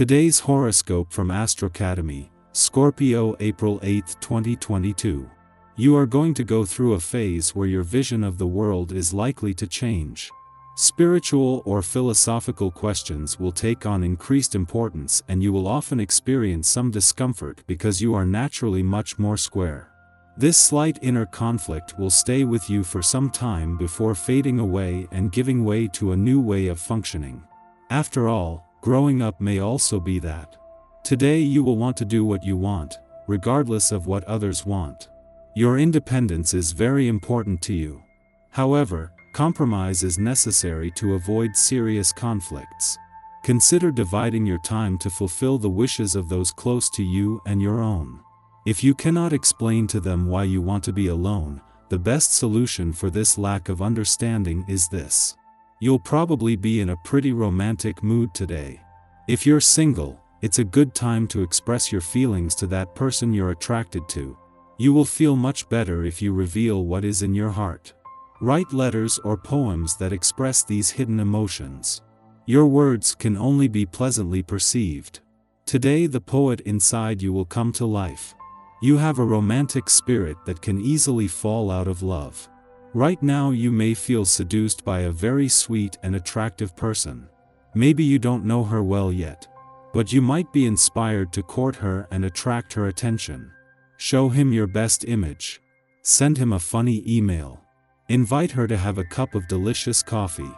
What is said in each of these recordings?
Today's horoscope from Astrocademy, Scorpio April 8, 2022. You are going to go through a phase where your vision of the world is likely to change. Spiritual or philosophical questions will take on increased importance, and you will often experience some discomfort because you are naturally much more square. This slight inner conflict will stay with you for some time before fading away and giving way to a new way of functioning. After all, growing up may also be that. Today you will want to do what you want, regardless of what others want. Your independence is very important to you. However, compromise is necessary to avoid serious conflicts. Consider dividing your time to fulfill the wishes of those close to you and your own. If you cannot explain to them why you want to be alone, the best solution for this lack of understanding is this. You'll probably be in a pretty romantic mood today. If you're single, it's a good time to express your feelings to that person you're attracted to. You will feel much better if you reveal what is in your heart. Write letters or poems that express these hidden emotions. Your words can only be pleasantly perceived. Today the poet inside you will come to life. You have a romantic spirit that can easily fall out of love. Right now you may feel seduced by a very sweet and attractive person. Maybe you don't know her well yet, but you might be inspired to court her and attract her attention. Show him your best image. Send him a funny email. Invite her to have a cup of delicious coffee.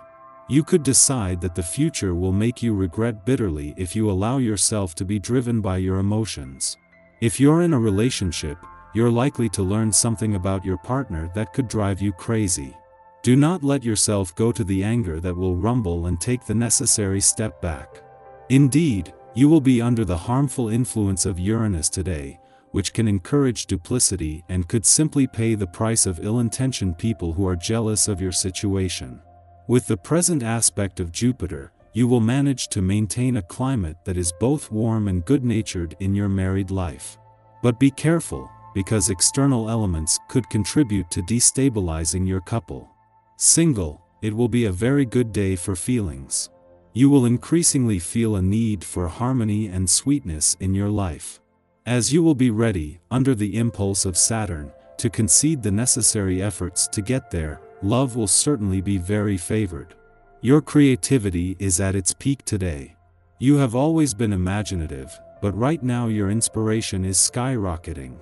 You could decide that the future will make you regret bitterly if you allow yourself to be driven by your emotions. If you're in a relationship, you're likely to learn something about your partner that could drive you crazy. Do not let yourself go to the anger that will rumble and take the necessary step back. Indeed, you will be under the harmful influence of Uranus today, which can encourage duplicity and could simply pay the price of ill-intentioned people who are jealous of your situation. With the present aspect of Jupiter, you will manage to maintain a climate that is both warm and good-natured in your married life. But be careful, because external elements could contribute to destabilizing your couple. Single, it will be a very good day for feelings. You will increasingly feel a need for harmony and sweetness in your life. As you will be ready, under the impulse of Saturn, to concede the necessary efforts to get there, love will certainly be very favored. Your creativity is at its peak today. You have always been imaginative, but right now your inspiration is skyrocketing.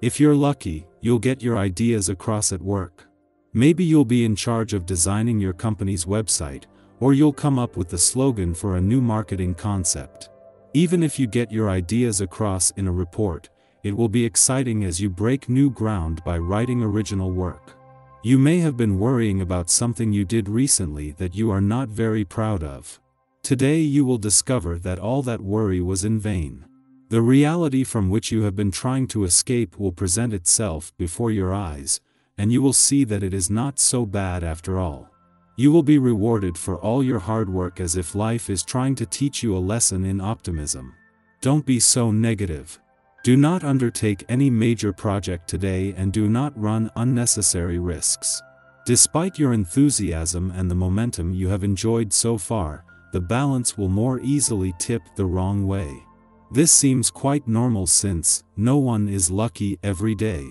If you're lucky, you'll get your ideas across at work. Maybe you'll be in charge of designing your company's website, or you'll come up with the slogan for a new marketing concept. Even if you get your ideas across in a report, it will be exciting as you break new ground by writing original work. You may have been worrying about something you did recently that you are not very proud of. Today you will discover that all that worry was in vain. The reality from which you have been trying to escape will present itself before your eyes, and you will see that it is not so bad after all. You will be rewarded for all your hard work, as if life is trying to teach you a lesson in optimism. Don't be so negative. Do not undertake any major project today, and do not run unnecessary risks. Despite your enthusiasm and the momentum you have enjoyed so far, the balance will more easily tip the wrong way. This seems quite normal since no one is lucky every day.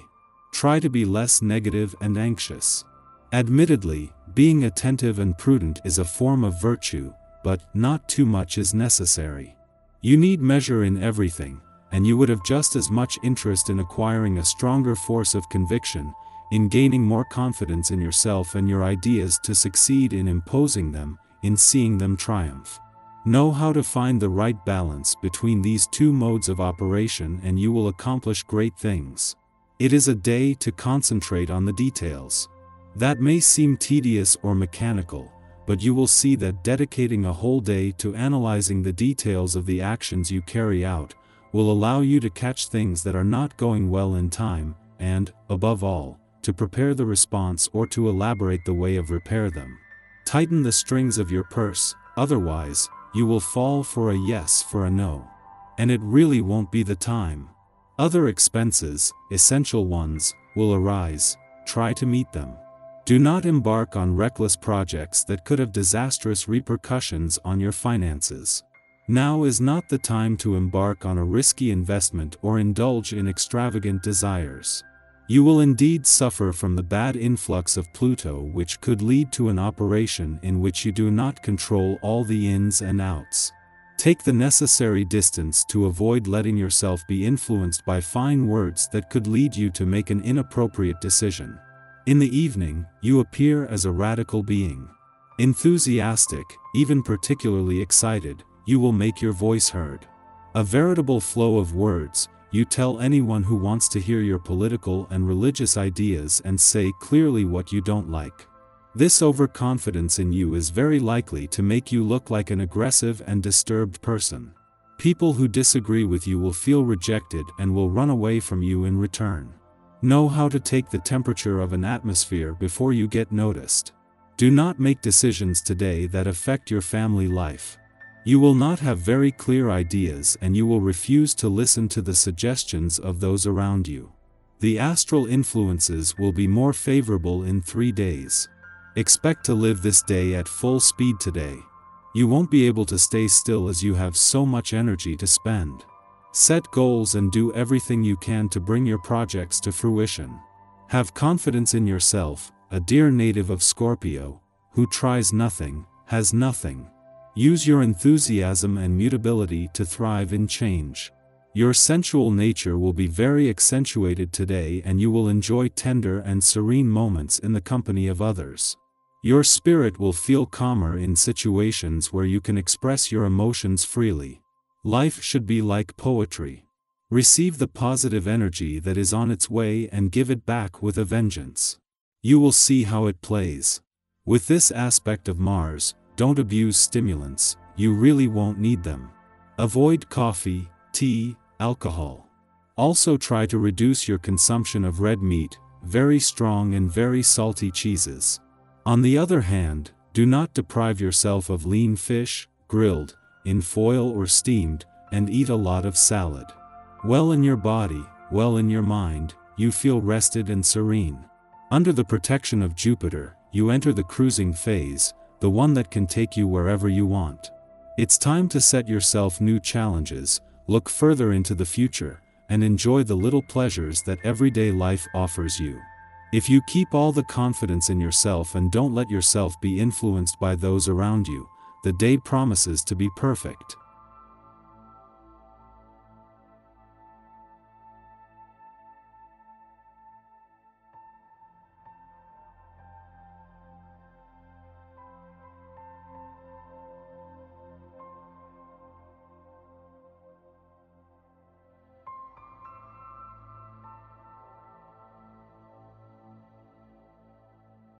Try to be less negative and anxious. Admittedly, being attentive and prudent is a form of virtue, but not too much is necessary. You need measure in everything, and you would have just as much interest in acquiring a stronger force of conviction, in gaining more confidence in yourself and your ideas to succeed in imposing them, in seeing them triumph. Know how to find the right balance between these two modes of operation, and you will accomplish great things. It is a day to concentrate on the details. That may seem tedious or mechanical, but you will see that dedicating a whole day to analyzing the details of the actions you carry out will allow you to catch things that are not going well in time, and, above all, to prepare the response or to elaborate the way of repair them. Tighten the strings of your purse, otherwise, you will fall for a yes for a no. And it really won't be the time. Other expenses, essential ones, will arise. Try to meet them. Do not embark on reckless projects that could have disastrous repercussions on your finances. Now is not the time to embark on a risky investment or indulge in extravagant desires. You will indeed suffer from the bad influx of Pluto, which could lead to an operation in which you do not control all the ins and outs. Take the necessary distance to avoid letting yourself be influenced by fine words that could lead you to make an inappropriate decision. In the evening, you appear as a radical being. Enthusiastic, even particularly excited, you will make your voice heard. A veritable flow of words, you tell anyone who wants to hear your political and religious ideas and say clearly what you don't like. This overconfidence in you is very likely to make you look like an aggressive and disturbed person. People who disagree with you will feel rejected and will run away from you in return. Know how to take the temperature of an atmosphere before you get noticed. Do not make decisions today that affect your family life. You will not have very clear ideas and you will refuse to listen to the suggestions of those around you. The astral influences will be more favorable in 3 days. Expect to live this day at full speed today. You won't be able to stay still as you have so much energy to spend. Set goals and do everything you can to bring your projects to fruition. Have confidence in yourself, a dear native of Scorpio, who tries nothing, has nothing. Use your enthusiasm and mutability to thrive in change. Your sensual nature will be very accentuated today and you will enjoy tender and serene moments in the company of others. Your spirit will feel calmer in situations where you can express your emotions freely. Life should be like poetry. Receive the positive energy that is on its way and give it back with a vengeance. You will see how it plays. With this aspect of Mars, don't abuse stimulants, you really won't need them. Avoid coffee, tea, alcohol. Also try to reduce your consumption of red meat, very strong and very salty cheeses. On the other hand, do not deprive yourself of lean fish, grilled, in foil or steamed, and eat a lot of salad. Well in your body, well in your mind, you feel rested and serene. Under the protection of Jupiter, you enter the cruising phase, the one that can take you wherever you want. It's time to set yourself new challenges, look further into the future, and enjoy the little pleasures that everyday life offers you. If you keep all the confidence in yourself and don't let yourself be influenced by those around you, the day promises to be perfect.